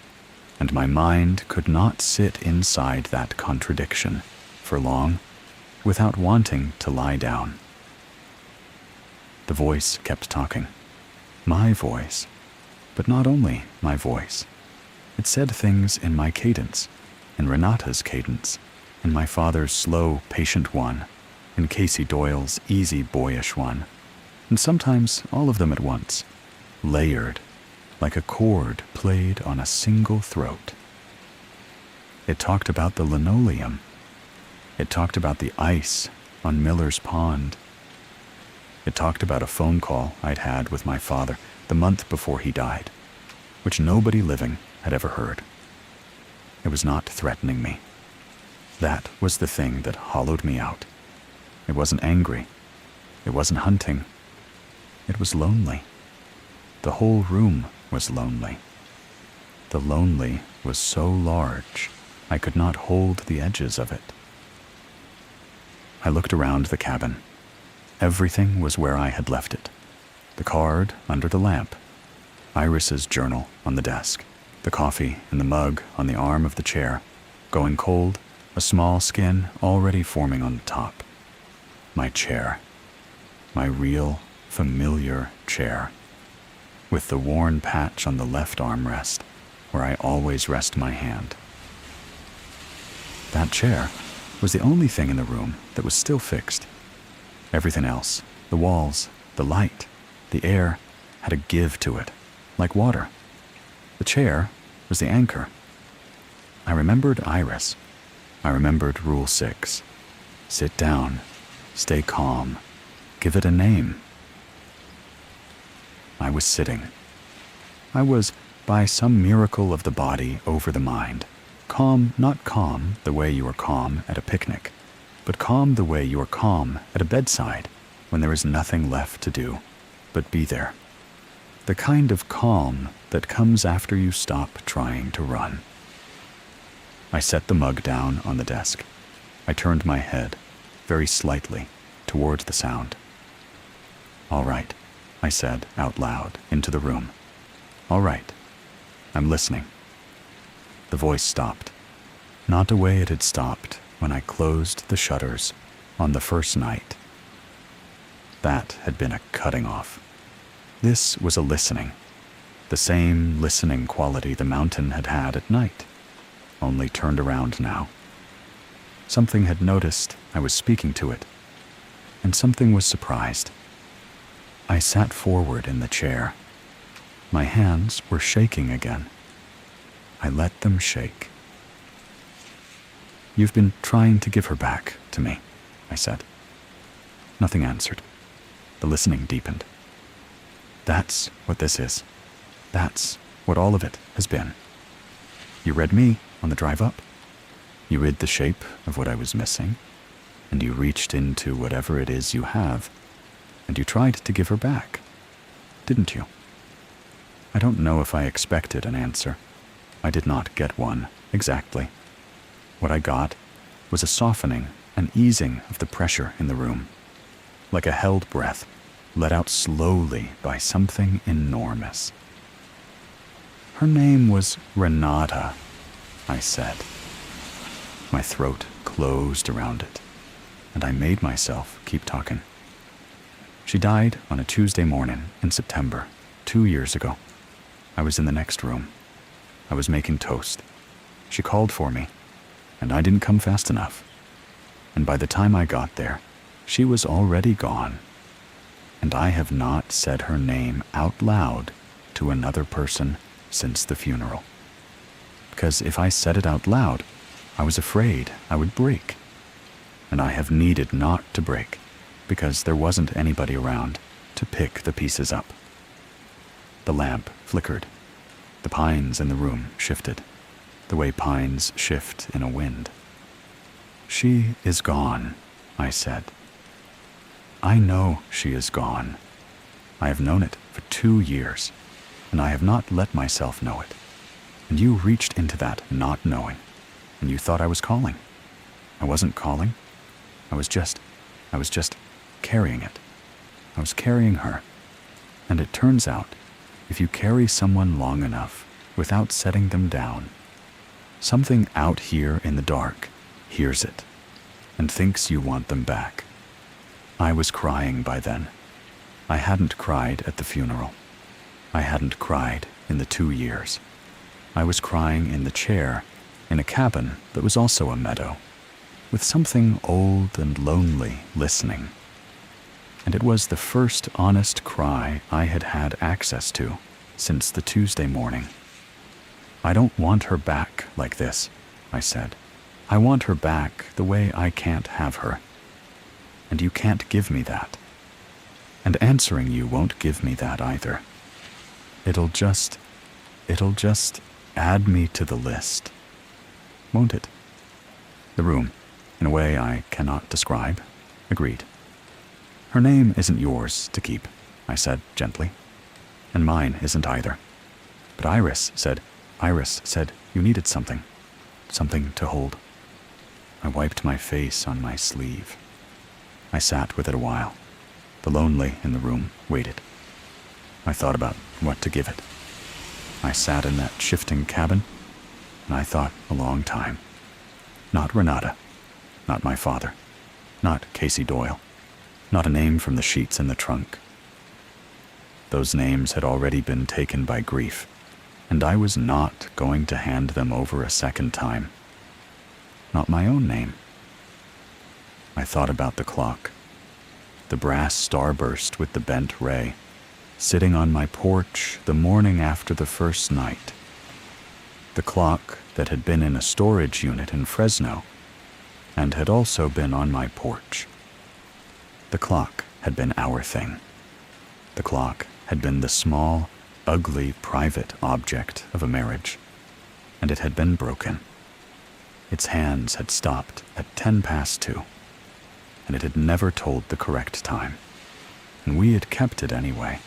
and my mind could not sit inside that contradiction for long without wanting to lie down. The voice kept talking. My voice, but not only my voice. It said things in my cadence, in Renata's cadence, in my father's slow, patient one, in Casey Doyle's easy, boyish one, and sometimes all of them at once, layered, like a chord played on a single throat. It talked about the linoleum. It talked about the ice on Miller's Pond. It talked about a phone call I'd had with my father the month before he died, which nobody living had ever heard. It was not threatening me. That was the thing that hollowed me out. It wasn't angry. It wasn't hunting. It was lonely. The whole room was lonely. The lonely was so large, I could not hold the edges of it. I looked around the cabin. Everything was where I had left it. The card under the lamp, Iris's journal on the desk, the coffee in the mug on the arm of the chair, going cold, a small skin already forming on the top. My chair. My real, familiar chair, with the worn patch on the left armrest where I always rest my hand. That chair was the only thing in the room that was still fixed. Everything else, the walls, the light, the air, had a give to it, like water. The chair was the anchor. I remembered Iris. I remembered Rule 6. Sit down. Stay calm. Give it a name. I was sitting. I was, by some miracle of the body over the mind, calm, not calm the way you are calm at a picnic, but calm the way you are calm at a bedside when there is nothing left to do but be there. The kind of calm that comes after you stop trying to run. I set the mug down on the desk. I turned my head, very slightly, toward the sound. All right, I said out loud into the room. All right, I'm listening. The voice stopped, not the way it had stopped when I closed the shutters on the first night. That had been a cutting off. This was a listening, the same listening quality the mountain had had at night, only turned around now. Something had noticed I was speaking to it, and something was surprised. I sat forward in the chair. My hands were shaking again. I let them shake. You've been trying to give her back to me, I said. Nothing answered. The listening deepened. That's what this is. That's what all of it has been. You read me on the drive up. You read the shape of what I was missing, and you reached into whatever it is you have, and you tried to give her back, didn't you? I don't know if I expected an answer. I did not get one, exactly. What I got was a softening, an easing of the pressure in the room, like a held breath, let out slowly by something enormous. Her name was Renata, I said. My throat closed around it, and I made myself keep talking. She died on a Tuesday morning in September, 2 years ago. I was in the next room. I was making toast. She called for me, and I didn't come fast enough. And by the time I got there, she was already gone. And I have not said her name out loud to another person since the funeral. Because if I said it out loud, I was afraid I would break. And I have needed not to break, because there wasn't anybody around to pick the pieces up. The lamp flickered. The pines in the room shifted, the way pines shift in a wind. She is gone, I said. I know she is gone. I have known it for 2 years, and I have not let myself know it. And you reached into that not knowing, and you thought I was calling. I wasn't calling. I was just carrying it. I was carrying her. And it turns out, if you carry someone long enough without setting them down, something out here in the dark hears it and thinks you want them back. I was crying by then. I hadn't cried at the funeral. I hadn't cried in the 2 years. I was crying in the chair in a cabin that was also a meadow, with something old and lonely listening. And it was the first honest cry I had had access to since the Tuesday morning. I don't want her back like this, I said. I want her back the way I can't have her. And you can't give me that. And answering you won't give me that either. It'll just add me to the list. Won't it? The room, in a way I cannot describe, agreed. Her name isn't yours to keep, I said gently. And mine isn't either. But Iris said you needed something to hold. I wiped my face on my sleeve. I sat with it a while. The lonely in the room waited. I thought about what to give it. I sat in that shifting cabin, and I thought a long time. Not Renata, not my father, not Casey Doyle, not a name from the sheets in the trunk. Those names had already been taken by grief, and I was not going to hand them over a second time. Not my own name. I thought about the clock, the brass starburst with the bent ray, sitting on my porch the morning after the first night. The clock that had been in a storage unit in Fresno and had also been on my porch. The clock had been our thing. The clock had been the small, ugly, private object of a marriage, and it had been broken. Its hands had stopped at 2:10, and it had never told the correct time, and we had kept it anyway,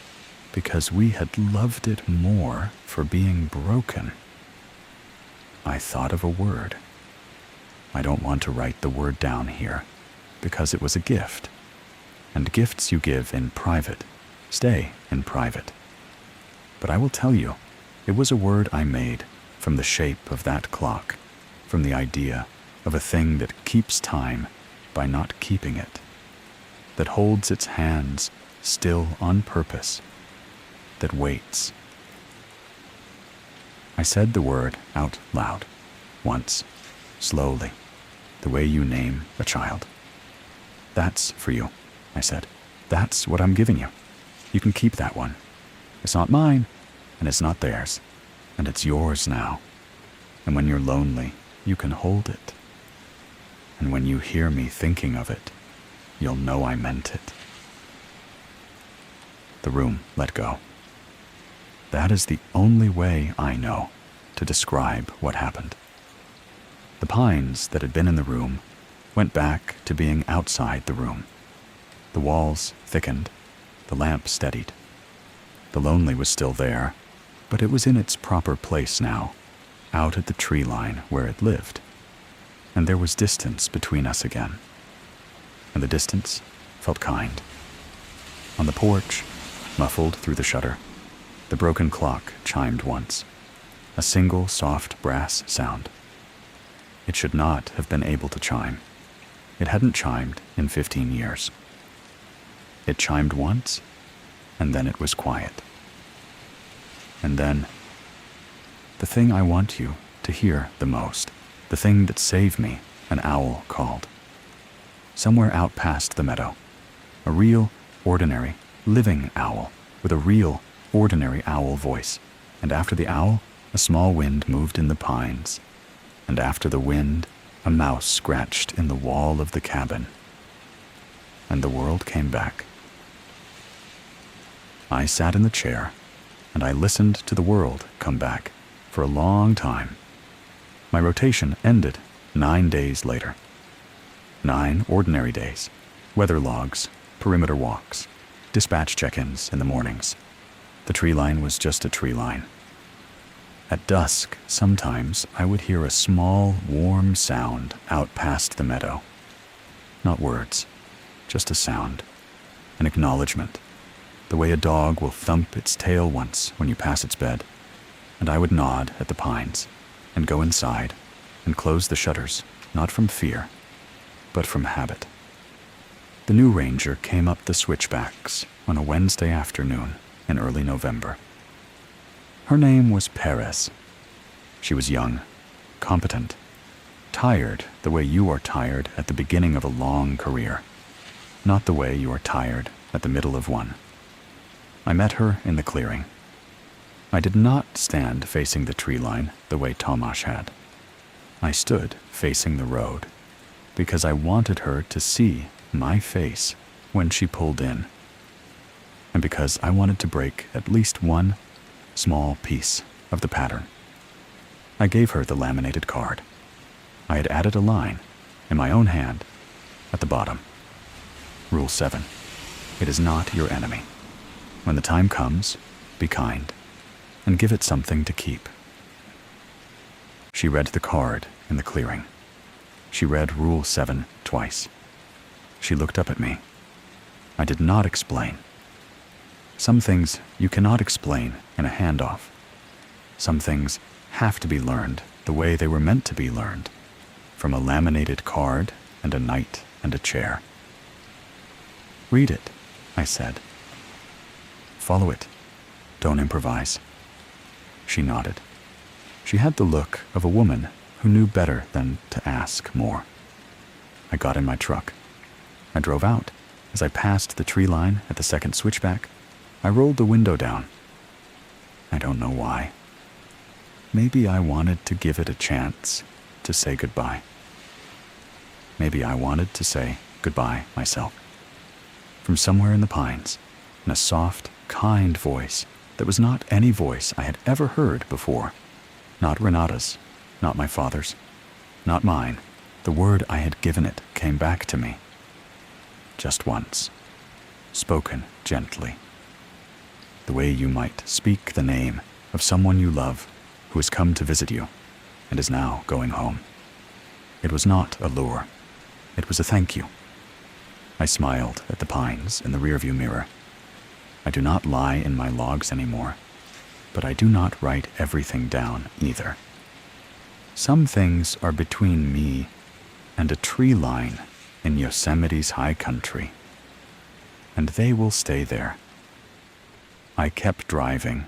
because we had loved it more for being broken. I thought of a word. I don't want to write the word down here, because it was a gift, and gifts you give in private stay in private. But I will tell you, it was a word I made from the shape of that clock, from the idea of a thing that keeps time by not keeping it, that holds its hands still on purpose, that waits. I said the word out loud, once, slowly, the way you name a child. That's for you, I said. That's what I'm giving you. You can keep that one. It's not mine, and it's not theirs, and it's yours now. And when you're lonely, you can hold it. And when you hear me thinking of it, you'll know I meant it. The room let go. That is the only way I know to describe what happened. The pines that had been in the room went back to being outside the room. The walls thickened, the lamp steadied. The lonely was still there, but it was in its proper place now, out at the tree line where it lived. And there was distance between us again. And the distance felt kind. On the porch, muffled through the shutter, the broken clock chimed once, a single soft brass sound. It should not have been able to chime. It hadn't chimed in 15 years. It chimed once, and then it was quiet. And then, the thing I want you to hear the most, the thing that saved me, an owl called. Somewhere out past the meadow, a real, ordinary, living owl with a real, ordinary owl voice. And after the owl, a small wind moved in the pines. And after the wind, a mouse scratched in the wall of the cabin. And the world came back. I sat in the chair, and I listened to the world come back for a long time. My rotation ended 9 days later. 9 ordinary days, weather logs, perimeter walks, dispatch check-ins in the mornings. The tree line was just a tree line. At dusk, sometimes I would hear a small, warm sound out past the meadow. Not words, just a sound, an acknowledgement, the way a dog will thump its tail once when you pass its bed, and I would nod at the pines and go inside and close the shutters, not from fear, but from habit. The new ranger came up the switchbacks on a Wednesday afternoon in early November. Her name was Perez. She was young, competent, tired the way you are tired at the beginning of a long career, not the way you are tired at the middle of one. I met her in the clearing. I did not stand facing the tree line the way Tomasz had. I stood facing the road because I wanted her to see my face when she pulled in, and because I wanted to break at least one small piece of the pattern. I gave her the laminated card. I had added a line in my own hand at the bottom. Rule 7. It is not your enemy. When the time comes, be kind and give it something to keep. She read the card in the clearing. She read Rule 7 twice. She looked up at me. I did not explain. Some things you cannot explain in a handoff. Some things have to be learned the way they were meant to be learned, from a laminated card and a knight and a chair. Read it, I said. Follow it. Don't improvise. She nodded. She had the look of a woman who knew better than to ask more. I got in my truck. I drove out. As I passed the tree line at the second switchback, I rolled the window down. I don't know why. Maybe I wanted to give it a chance to say goodbye. Maybe I wanted to say goodbye myself. From somewhere in the pines, in a soft, kind voice that was not any voice I had ever heard before. Not Renata's, not my father's, not mine. The word I had given it came back to me. Just once, spoken gently. The way you might speak the name of someone you love who has come to visit you and is now going home. It was not a lure. It was a thank you. I smiled at the pines in the rearview mirror. I do not lie in my logs anymore, but I do not write everything down either. Some things are between me and a tree line in Yosemite's high country, and they will stay there. I kept driving